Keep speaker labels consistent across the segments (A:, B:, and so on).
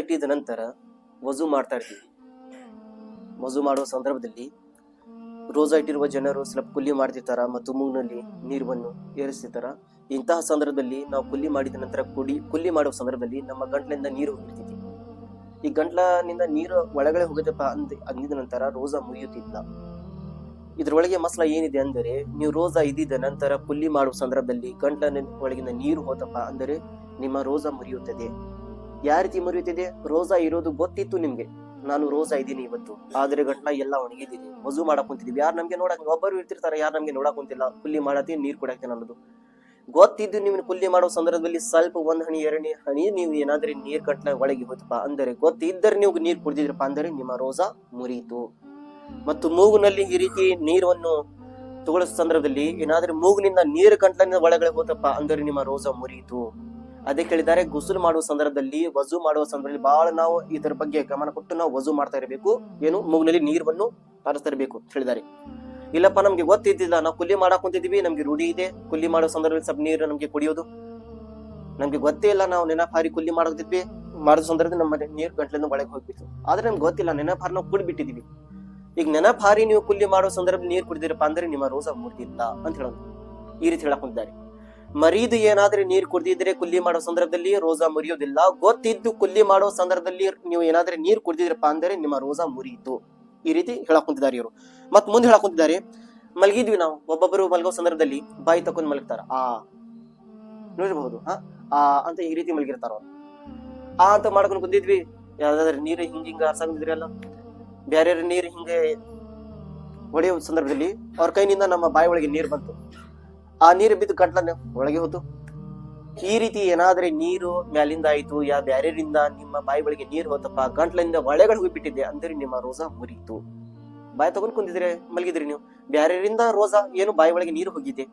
A: ಇಟ್ಟಿದ ನಂತರ ವಜು ಮಾಡ್ತಾ ಇರ್ತೀವಿ. ವಜು ಮಾಡುವ ಸಂದರ್ಭದಲ್ಲಿ ರೋಜಾ ಇಟ್ಟಿರುವ ಜನರು ಸ್ವಲ್ಪ ಕುಲ್ಲಿ ಮಾಡ್ತಿರ್ತಾರ ಮತ್ತು ಮೂಗ್ನಲ್ಲಿ ನೀರನ್ನು ಏರಿಸ್ತಿರ್ತಾರ. ಇಂತಹ ಸಂದರ್ಭದಲ್ಲಿ ನಾವು ಕುಲ್ಲಿ ಮಾಡಿದ ನಂತರ ಕುಲ್ಲಿ ಮಾಡುವ ಸಂದರ್ಭದಲ್ಲಿ ನಮ್ಮ ಗಂಟ್ಲಿಂದ ನೀರು ಹೋಗಿರ್ತೈತಿ. ಈ ಗಂಟ್ಲಿನಿಂದ ನೀರು ಒಳಗಡೆ ಹೋಗುತ್ತಪ್ಪ ಅಂದಿದ ನಂತರ ರೋಜಾ ಮುರಿಯುತ್ತಿಲ್ಲ. ಇದ್ರೊಳಗೆ ಮಸಲ ಏನಿದೆ ಅಂದರೆ, ನೀವು ರೋಜಾ ಇದ್ದಿದ್ದ ನಂತರ ಕುಲ್ಲಿ ಮಾಡುವ ಸಂದರ್ಭದಲ್ಲಿ ಗಂಟ್ಲಿನ ಒಳಗಿನ ನೀರು ಹೋತಪ್ಪ ಅಂದರೆ ನಿಮ್ಮ ರೋಜಾ ಮುರಿಯುತ್ತದೆ. ಯಾವ ರೀತಿ ಮುರಿಯುತ್ತದೆ? ರೋಜಾ ಇರೋದು ಗೊತ್ತಿತ್ತು ನಿಮ್ಗೆ, ನಾನು ರೋಜಾ ಇದ್ದೀನಿ ಇವತ್ತು, ಆದ್ರೆ ಗಂಟ್ಲ ಎಲ್ಲ ಒಣಗಿದ್ದೀನಿ, ವಜು ಮಾಡಕ್ ಕುಂತಿದೀವಿ, ಯಾರು ನಮ್ಗೆ ನೋಡಕ್, ಒಬ್ಬರು ಇರ್ತಿರ್ತಾರೆ ಯಾರು ನಮ್ಗೆ ನೋಡಕ್ ಕುಂತಿಲ್ಲ, ಕುಲ್ಲಿ ಮಾಡತ್ತೀನಿ ನೀರ್ ಕೊಡಾಕ್ತೀನಿ ಅನ್ನೋದು ಗೊತ್ತಿದ್ದು ನೀವು ಕುಲ್ಲಿ ಮಾಡೋ ಸಂದರ್ಭದಲ್ಲಿ ಸ್ವಲ್ಪ 1 ಹನಿ 2 ಹನಿ ನೀವು ಏನಾದ್ರೆ ನೀರ್ ಗಂಟ್ಲ ಒಳಗೆ ಹೋತಪ್ಪ ಅಂದರೆ, ಗೊತ್ತಿದ್ದರೆ ನೀವು ನೀರ್ ಕುಡಿದಿದ್ರಪ್ಪ ಅಂದರೆ ನಿಮ್ಮ ರೋಜಾ ಮುರಿಯಿತು. ಮತ್ತು ಮೂಗಿನಲ್ಲಿ ಈ ರೀತಿ ನೀರನ್ನು ತಗೊಳ್ಳೋ ಸಂದರ್ಭದಲ್ಲಿ ಏನಾದ್ರೆ ಮೂಗಿನಿಂದ ನೀರು ಗಂಟ್ಲಿನ ಒಳಗಡೆ ಹೋತಪ್ಪ ಅಂದರೆ ನಿಮ್ಮ ರೋಜಾ ಮುರಿಯಿತು. ಅದಕ್ಕೆ ಹೇಳಿದ್ದಾರೆ, ಗುಸುಲು ಮಾಡುವ ಸಂದರ್ಭದಲ್ಲಿ, ವಜು ಮಾಡುವ ಸಂದರ್ಭದಲ್ಲಿ ಬಹಳ ನಾವು ಇದರ ಬಗ್ಗೆ ಗಮನ ಕೊಟ್ಟು ನಾವು ವಜು ಮಾಡ್ತಾ ಇರಬೇಕು. ಏನು, ಮೂಗಿನಲ್ಲಿ ನೀರನ್ನು ಹಾರಿಸ್ತಾ ಇರಬೇಕು ಹೇಳಿದ್ದಾರೆ. ಇಲ್ಲಪ್ಪ ನಮ್ಗೆ ಗೊತ್ತಿದ್ದಿಲ್ಲ, ನಾವು ಕುಲ್ಲಿ ಮಾಡಕ್ ಕುಂತಿದ್ವಿ, ನಮ್ಗೆ ರೂಢಿ ಇದೆ ಕುಲ್ಲಿ ಮಾಡೋ ಸಂದರ್ಭದಲ್ಲಿ ಸ್ವಲ್ಪ ನೀರು ನಮ್ಗೆ ಕುಡಿಯೋದು ನಮ್ಗೆ ಗೊತ್ತೇ ಇಲ್ಲ, ನಾವು ನೆನಪಾರಿ ಕುಲ್ಲಿ ಮಾಡಕ್ತಿದ್ವಿ, ಮಾಡಿದ ಸಂದರ್ಭದಲ್ಲಿ ನಮ್ಮ ನೀರು ಗಂಟ್ಲಿಂದ ಒಳಗೆ ಹೋಗ್ಬಿಟ್ಟು, ಆದ್ರೆ ನಮ್ಗೆ ಗೊತ್ತಿಲ್ಲ, ನೆನಪಾರಿ ನಾವು ಕುಡಿಬಿಟ್ಟಿದೀವಿ. ಈಗ ನೆನಪಾರಿ ನೀವು ಕುಲ್ಲಿ ಮಾಡೋ ಸಂದರ್ಭದಲ್ಲಿ ನೀರು ಕುಡಿದಿರಪ್ಪ ಅಂದ್ರೆ ನಿಮ್ಮ ರೋಜಾ ಮುರಿದಿಲ್ಲ ಅಂತ ಹೇಳೋದು. ಈ ರೀತಿ ಹೇಳಕ್ ಹೊಂದಿದ್ದಾರೆ. ಮರೀದು ಏನಾದ್ರೆ ನೀರು ಕುಡಿದಿದ್ರೆ ಕುಲ್ಲಿ ಮಾಡೋ ಸಂದರ್ಭದಲ್ಲಿ ರೋಜಾ ಮುರಿಯೋದಿಲ್ಲ. ಗೊತ್ತಿದ್ದು ಕುಲ್ಲಿ ಮಾಡೋ ಸಂದರ್ಭದಲ್ಲಿ ನೀವು ಏನಾದ್ರೆ ನೀರು ಕುಡಿದಿದ್ರಪ್ಪ ಅಂದರೆ ನಿಮ್ಮ ರೋಜಾ ಮುರಿಯಿತು. ಈ ರೀತಿ ಹೇಳಕ್ ಹೊಂದಿದ್ದಾರೆ ಇವರು. ಮತ್ ಮುಂದೆ ಹೇಳಕ್ ಹೊಂದಿದ್ದಾರೆ, ಮಲಗಿದ್ವಿ ನಾವು, ಒಬ್ಬೊಬ್ಬರು ಮಲಗೋ ಸಂದರ್ಭದಲ್ಲಿ ಬಾಯಿ ತಕೊಂಡ್ ಮಲಗ್ತಾರ, ನೋಡಿರ್ಬಹುದು, ಅಂತ ಈ ರೀತಿ ಮಲಗಿರ್ತಾರ ಅವ್ರು. ಅಂತ ಮಾಡ್ಕೊಂಡು ಕುಂದಿದ್ವಿ, ಯಾವ್ದಾದ್ರೆ ನೀರು ಹಿಂಗ ಹರ್ಸಾಕೊಂಡಿದ್ರಿ ಅಲ್ಲ, ಬೇರೆ ನೀರು ಹಿಂಗೆ ಹೊಡೆಯುವ ಸಂದರ್ಭದಲ್ಲಿ ಅವ್ರ ಕೈನಿಂದ ನಮ್ಮ ಬಾಯಿ ಒಳಗೆ ನೀರು ಬಂತು, ಆ ನೀರು ಬಿದ್ದು ಗಂಟ್ಲನ್ನ ಒಳಗೆ ಹೋತು. ಈ ರೀತಿ ಏನಾದ್ರೆ ನೀರು ಮ್ಯಾಲಿಂದ ಆಯ್ತು, ಯಾ ಬ್ಯಾರೆರಿಂದ ನಿಮ್ಮ ಬಾಯಿ ಒಳಗೆ ನೀರು ಹೋತಪ್ಪ, ಗಂಟ್ಲಿಂದ ಒಳಗಡೆ ಹೋಗ್ಬಿಟ್ಟಿದೆ ಅಂದ್ರೆ ನಿಮ್ಮ ರೋಜಾ ಮುರಿಯಿತು. ಬಾಯಿ ತಗೊಂಡ್ ಕುಂತಿದ್ರೆ ಮಲಗಿದ್ರಿ ನೀವು, ಬ್ಯಾರೆರಿಂದ ರೋಜಾ ಏನು ಬಾಯಿ ಒಳಗೆ ನೀರು ಹೋಗಿದೆ,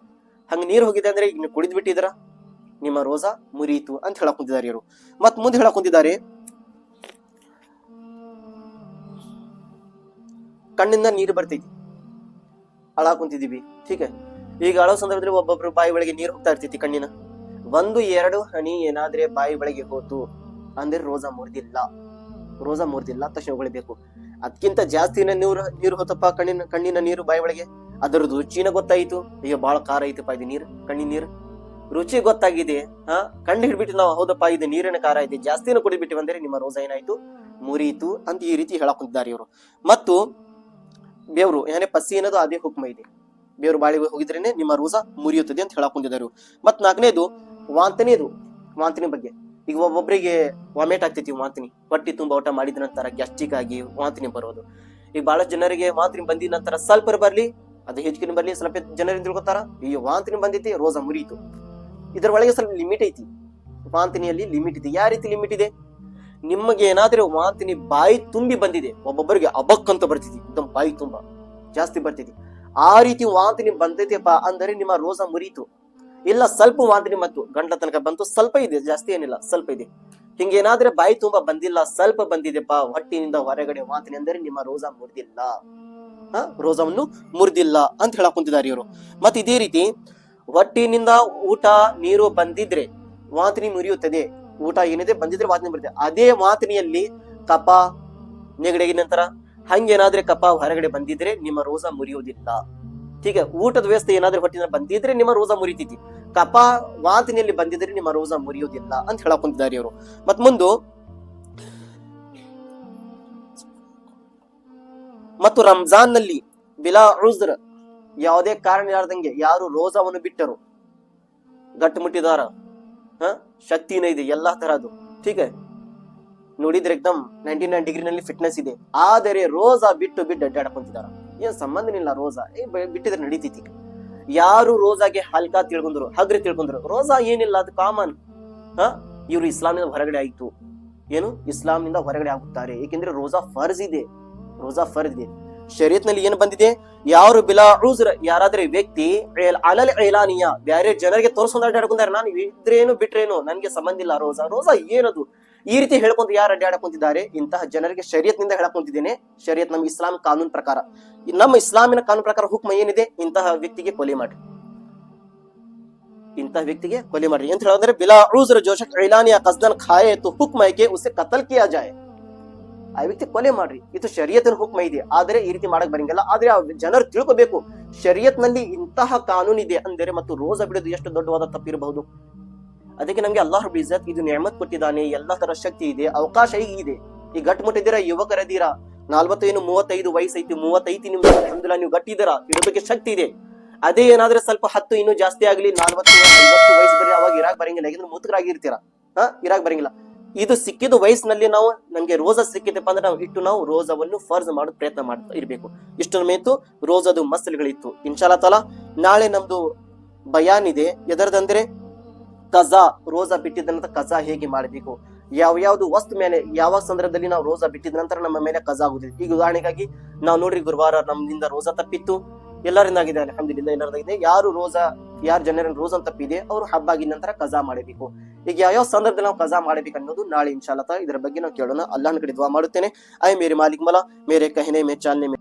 A: ಹಂಗ ನೀರು ಹೋಗಿದೆ ಅಂದ್ರೆ ಈಗ ನೀವು ಕುಡಿದ್ ಬಿಟ್ಟಿದ್ರ ನಿಮ್ಮ ರೋಜಾ ಮುರಿಯಿತು ಅಂತ ಹೇಳಕ್ ಕುಂತಿದ್ದಾರೆ ಇವರು. ಮತ್ ಮುಂದೆ ಹೇಳಕ್ ಕುಂತಿದ್ದಾರೆ, ಕಣ್ಣಿಂದ ನೀರು ಬರ್ತೈತಿ, ಅಳಾ ಕುಂತಿದೀವಿ, ठीक है. ಈಗ ಅಳೋ ಸಂದರ್ಭದಲ್ಲಿ ಒಬ್ಬೊಬ್ರು ಬಾಯಿ ಒಳಗೆ ನೀರು ಹೋಗ್ತಾ ಇರ್ತೈತಿ, ಕಣ್ಣಿನ 1-2 ಹನಿ ಏನಾದ್ರೆ ಬಾಯಿ ಒಳಗೆ ಹೋತು ಅಂದ್ರೆ ರೋಜಾ ಮುರಿದಿಲ್ಲ ತಕ್ಷಣ ಹೊಳಿಬೇಕು. ಅದಕ್ಕಿಂತ ಜಾಸ್ತಿನ ನೀರು ಹೋತಪ್ಪ ಕಣ್ಣಿನ ನೀರು ಬಾಯಿ ಒಳಗೆ, ಅದರದ್ದು ರುಚಿನ ಗೊತ್ತಾಯ್ತು, ಅಯ್ಯೋ ಬಹಳ ಖಾರ ಐತಪ್ಪ ಇದು ನೀರು, ಕಣ್ಣಿನ ನೀರು ರುಚಿ ಗೊತ್ತಾಗಿದೆ, ಕಣ್ಣು ಹಿಡ್ಬಿಟ್ಟು ನಾವು ಹೌದಪ್ಪ ಇದು ನೀರಿನ ಖಾರ ಇದೆ, ಜಾಸ್ತಿನ ಕುಡಿದ್ಬಿಟ್ಟು ಬಂದರೆ ನಿಮ್ಮ ರೋಜಾ ಏನಾಯ್ತು, ಮುರಿಯಿತು ಅಂತ ಈ ರೀತಿ ಹೇಳಕೊಂಡಿದ್ದಾರೆ ಇವರು. ಮತ್ತು ಬೇವ್ರು ಏನೇ ಪಸಿ ಅನ್ನೋದು ಅದೇ ಹುಕ್ಮ ಇದೆ, ಬೇವ್ರು ಬಾಳಿಗೆ ಹೋಗಿದ್ರೇನೆ ನಿಮ್ಮ ರೋಜಾ ಮುರಿಯುತ್ತದೆ ಅಂತ ಹೇಳಕೊಂಡಿದ್ದಾರೆ. ಮತ್ 4ನೇದು ವಾಂತಿನಿ ಬಗ್ಗೆ. ಈಗ ಒಬ್ಬೊಬ್ಬರಿಗೆ ವಾಮಿಟ್ ಆಗ್ತೈತಿ, ವಾಂತಿನಿ ಹೊಟ್ಟಿ ತುಂಬಾ ಊಟ ಮಾಡಿದ ನಂತರ ಗ್ಯಾಸ್ಟ್ರಿಕ್ ಆಗಿ ವಾಂತಿನಿ ಬರೋದು. ಈಗ ಬಹಳಷ್ಟು ಜನರಿಗೆ ವಾಂತಿನಿ ಬಂದಿದ ನಂತರ ಸ್ವಲ್ಪ ಬರ್ಲಿ, ಅದು ಹೆಚ್ಚಿಗೆ ಬರ್ಲಿ, ಸ್ವಲ್ಪ ಜನರಿಗೆ ತಿಳ್ಕೊತಾರ ಈ ವಾಂತಿನಿ ಬಂದೈತಿ ರೋಜಾ ಮುರಿಯಿತು. ಇದರ ಒಳಗೆ ಸ್ವಲ್ಪ ಲಿಮಿಟ್ ಐತಿ, ವಾಂತಿನಿಯಲ್ಲಿ ಲಿಮಿಟ್ ಇದೆ. ಯಾವ ರೀತಿ ಲಿಮಿಟ್ ಇದೆ? ನಿಮಗೆ ಏನಾದ್ರೂ ವಾಂತಿನಿ ಬಾಯಿ ತುಂಬಿ ಬಂದಿದೆ, ಒಬ್ಬೊಬ್ಬರಿಗೆ ಅಬಕ್ ಅಂತ ಬರ್ತಿತಿ, एकदम ಬಾಯಿ ತುಂಬಾ ಜಾಸ್ತಿ ಬರ್ತಿತಿ, ಆ ರೀತಿ ವಾಂತಿನಿ ಬಂದೈತಿಪ್ಪ ಅಂದರೆ ನಿಮ್ಮ ರೋಜಾ ಮುರಿಯಿತು. ಇಲ್ಲ ಸ್ವಲ್ಪ ವಾಂತಿನಿ ಮತ್ತು ಗಂಟ್ಲ ತನಕ ಬಂತು, ಸ್ವಲ್ಪ ಇದೆ, ಜಾಸ್ತಿ ಏನಿಲ್ಲ, ಸ್ವಲ್ಪ ಇದೆ, ಹಿಂಗೇನಾದ್ರೆ ಬಾಯಿ ತುಂಬಾ ಬಂದಿಲ್ಲ, ಸ್ವಲ್ಪ ಬಂದಿದೆಪ್ಪ ಹೊಟ್ಟಿನಿಂದ ಹೊರಗಡೆ ವಾಂತಿನಿ ಅಂದರೆ ನಿಮ್ಮ ರೋಜಾ ಮುರಿದಿಲ್ಲ, ರೋಜಾವನ್ನು ಮುರಿದಿಲ್ಲ ಅಂತ ಹೇಳಕ್ ಕುಂತಿದ್ದಾರೆ ಇವರು. ಮತ್ತೆ ಇದೇ ರೀತಿ ಹೊಟ್ಟಿನಿಂದ ಊಟ ನೀರು ಬಂದಿದ್ರೆ ವಾಂತಿನಿ ಮುರಿಯುತ್ತದೆ. ಊಟ ಏನಿದೆ ಬಂದಿದ್ರೆ ವಾಂತಿನಿ ಬರುತ್ತೆ. ಅದೇ ವಾಂತಿನಿಯಲ್ಲಿ ಕಫ ನೆಗಡಿಗೆ ನಂತರ ಹಂಗೇನಾದ್ರೆ ಕಫ ಹೊರಗಡೆ ಬಂದಿದ್ರೆ ನಿಮ್ಮ ರೋಜಾ ಮುರಿಯುವುದಿಲ್ಲ. ठीक है. ಊಟದ ವ್ಯವಸ್ಥೆ ಏನಾದ್ರೆ ಹೊಟ್ಟಿನ ಬಂದಿದ್ರೆ ನಿಮ್ಮ ರೋಜಾ ಮುರಿತೈತಿ, ಕಫ ವಾಂತಿನಿಯಲ್ಲಿ ಬಂದಿದ್ರೆ ನಿಮ್ಮ ರೋಜಾ ಮುರಿಯುವುದಿಲ್ಲ ಅಂತ ಹೇಳಕ್ ಕುಂತಿದ್ದಾರೆ ಇವರು. ಮತ್ ಮುಂದು ಮತ್ತು ರಂಜಾನ್ ನಲ್ಲಿ ಬಿಲಾ ಉಜ್ರ್, ಯಾವುದೇ ಕಾರಣ ಇರದಂಗೆ ಯಾರು ರೋಜಾವನ್ನು ಬಿಟ್ಟರು, ಗಟ್ಟು ಮುಟ್ಟಿದಾರ, ಶಕ್ತಿನ ಇದೆ ಎಲ್ಲಾ ತರದ್ದು, ठीक है. ನೋಡಿದ್ರೆ एकदम 99 ಡಿಗ್ರಿನಲ್ಲಿ ಫಿಟ್ನೆಸ್ ಇದೆ, ಆದರೆ ರೋಜಾ ಬಿಟ್ಟು ಅಡ್ಡಾಡ್ಕೊಂತಿದಾರ. ಏನ್ ಸಂಬಂಧ ಇಲ್ಲ, ರೋಜಾ ಬಿಟ್ಟಿದ್ರೆ ನಡೀತೈತಿ. ಯಾರು ರೋಜಾಗೆ ಹಲ್ಕಾ ತಿಳ್ಕೊಂಡ್ರು, ಹಗ್ರಿ ತಿಳ್ಕೊಂಡ್ರು, ರೋಜಾ ಏನಿಲ್ಲ ಅದು ಕಾಮನ್. ಇವರು ಇಸ್ಲಾಮಿಂದ ಹೊರಗಡೆ ಆಯ್ತು, ಏನು ಇಸ್ಲಾಮಿಂದ ಹೊರಗಡೆ ಆಗುತ್ತಾರೆ, ಏಕೆಂದ್ರೆ ರೋಜಾ ಫರ್ಜ್ ಇದೆ. ಶರೀಯತ್ ನಲ್ಲಿ ಏನ್ ಬಂದಿದೆ, ಯಾರು ಬಿಲಾ ಉಜ್ರ್, ಯಾರಾದ್ರೆ ವ್ಯಕ್ತಿ ಅಲಲ್ ಇಲಾನಿಯಾ ಬ್ಯಾರೆ ಜನರಿಗೆ ತೋರ್ಸ್ಕೊಂಡ್ ಅಡ್ಡಾಡ್ಕೊಂತಾರೆ, ನಾನು ಇದ್ರೇನು ಬಿಟ್ರೇನು ನನ್ಗೆ ಸಂಬಂಧ ಇಲ್ಲ, ರೋಜಾ ಏನದು, ಈ ರೀತಿ ಹೇಳ್ಕೊಂತ ಯಾರು ಅಡ್ಡಾಡ್ಕೊಂತಿದ್ದಾರೆ, ಇಂತಹ ಜನರಿಗೆ ಶರೀಯತ್ ನಿಂದ ಹೇಳಕೊಂತಿದ್ದೇನೆ. ಶರೀಯತ್ ನಮ್ಮ ಇಸ್ಲಾಂ ಕಾನೂನು ಪ್ರಕಾರ, ನಮ್ಮ ಇಸ್ಲಾಮಿನ ಕಾನೂನು ಪ್ರಕಾರ ಹುಕ್ಮ ಏನಿದೆ, ಇಂತಹ ವ್ಯಕ್ತಿಗೆ ಕೊಲೆ ಮಾಡಿ, ಇಂತಹ ವ್ಯಕ್ತಿಗೆ ಕೊಲೆ ಮಾಡ್ರಿ ಅಂತ ಹೇಳಿದ್ರೆ ಬಿಲಾ ಉಜ್ರ ಜೋಶಕ್ ಇಲಾನಿಯ ಕಸ್ದನ್ ಖಾಯೆ ತು ಹುಕ್ಮ ಹೈ ಕೆ ಉಸೆ ಕತಲ್ ಕಿಯಾ ಜಾಯೆ. ಆ ವ್ಯಕ್ತಿ ಕೊಲೆ ಮಾಡ್ರಿ, ಇದು ಶರೀಯತ್ನ ಹುಕ್ಮ ಇದೆ, ಆದ್ರೆ ಈ ರೀತಿ ಮಾಡಕ್ ಬರಂಗಿಲ್ಲ. ಆದ್ರೆ ಆ ಜನರು ತಿಳ್ಕೋಬೇಕು, ಶರೀಯತ್ ನಲ್ಲಿ ಇಂತಹ ಕಾನೂನು ಇದೆ ಅಂದರೆ ಮತ್ತು ರೋಜಾ ಬಿಡೋದು ಎಷ್ಟು ದೊಡ್ಡವಾದ ತಪ್ಪಿರಬಹುದು. ಅದಕ್ಕೆ ನಮ್ಗೆ ಅಲ್ಲಾಹ್ ರಬ್ಬುಲ್ ಇಜ್ಜತ್ ಇದು ನೆಅಮತ್ ಕೊಟ್ಟಿದ್ದಾನೆ, ಎಲ್ಲಾ ತರ ಶಕ್ತಿ ಇದೆ, ಅವಕಾಶ ಇದೆ. ಈ ಗಟ್ಟು ಮುಟ್ಟಿದ್ದೀರಾ, ಯುವಕರದೀರಾ, 40-35 ವಯಸ್ಸೈತಿ, 35 ನಿಮಿಷ ಅಲ್ಹಮ್ದುಲಿಲ್ಲಾಹ್ ನೀವು ಗಟ್ಟಿದ್ದೀರಾ, ಇಡೋದಕ್ಕೆ ಶಕ್ತಿ ಇದೆ. ಅದೇ ಏನಾದ್ರೆ ಸ್ವಲ್ಪ 10 ಇನ್ನೂ ಜಾಸ್ತಿ ಆಗ್ಲಿ, 40-50 ವಯಸ್ಸು ಬರೀ ಅವಾಗ ಇರಾಕ್ ಬರಂಗಿಲ್ಲ, ಯಾಕಂದ್ರೆ ಮುತುಕರಾಗಿರ್ತೀರಾ, ಇರಾಕ್ ಬರಂಗಿಲ್ಲ. ಇದು ಸಿಕ್ಕಿದ ವಯಸ್ಸಿನಲ್ಲಿ ನಾವು ನಮ್ಗೆ ರೋಜಾ ಸಿಕ್ಕಿದಪ್ಪ ಅಂದ್ರೆ ನಾವು ರೋಜಾವನ್ನು ಫರ್ಜ್ ಮಾಡೋ ಪ್ರಯತ್ನ ಮಾಡ್ತಾ ಇರ್ಬೇಕು. ಇಷ್ಟರ ಮೇತು ರೋಜಾದು ಮಸಲೆಗಳಿತ್ತು. ಇನ್ಶಾಲ್ಲಾ ತಾಲಾ ನಾಳೆ ನಮ್ದು ಬಯಾನ್ ಇದೆ. ಎದರದಂದ್ರೆ ಕಜಾ, ರೋಜಾ ಬಿಟ್ಟಿದ ನಂತರ ಕಜಾ ಹೇಗೆ ಮಾಡಬೇಕು, ಯಾವ್ಯಾವ್ದು ವಸ್ತು ಮೇಲೆ ಯಾವ ಸಂದರ್ಭದಲ್ಲಿ ನಾವು ರೋಜಾ ಬಿಟ್ಟಿದ ನಂತರ ನಮ್ಮ ಮೇಲೆ ಕಜಾ ಆಗುದಿಲ್ಲ. ಈಗ ಉದಾಹರಣೆಗಾಗಿ ನಾವು ನೋಡ್ರಿ, ಗುರುವಾರ ನಮ್ಮಿಂದ ರೋಜಾ ತಪ್ಪಿತ್ತು, ಎಲ್ಲರಿಂದ ಆಗಿದೆ ಅಲ್ಹಮ್ದುಲಿಲ್ಲಾಹ್, ಎಲ್ಲರದಾಗಿದೆ. ಯಾರು ಜನರ ರೋಜಾ ತಪ್ಪಿದೆ ಅವರು ಹಬ್ಬ ಆಗಿದ ನಂತರ ಕಜಾ ಮಾಡಬೇಕು. ಈಗ ಯಾವ ಸಂದರ್ಭದಲ್ಲಿ ನಾವು ಕಜಾ ಮಾಡಬೇಕು ಅನ್ನೋದು ನಾಳೆ ಇನ್ಶಾಲ್ಲಾ ಇದರ ಬಗ್ಗೆ ನಾವು ಕೇಳೋಣ. ಅಲ್ಲಾಹನ ಕಡೆ ದುಆ ಮಾಡುತ್ತೇನೆ. ಐ ಮೇರೆ ಮಾಲಿಕ್ ಮಲಾ ಮೇರೆ ಕಹನೆ ಮೇ ಚಾಲನೆ ಮೇ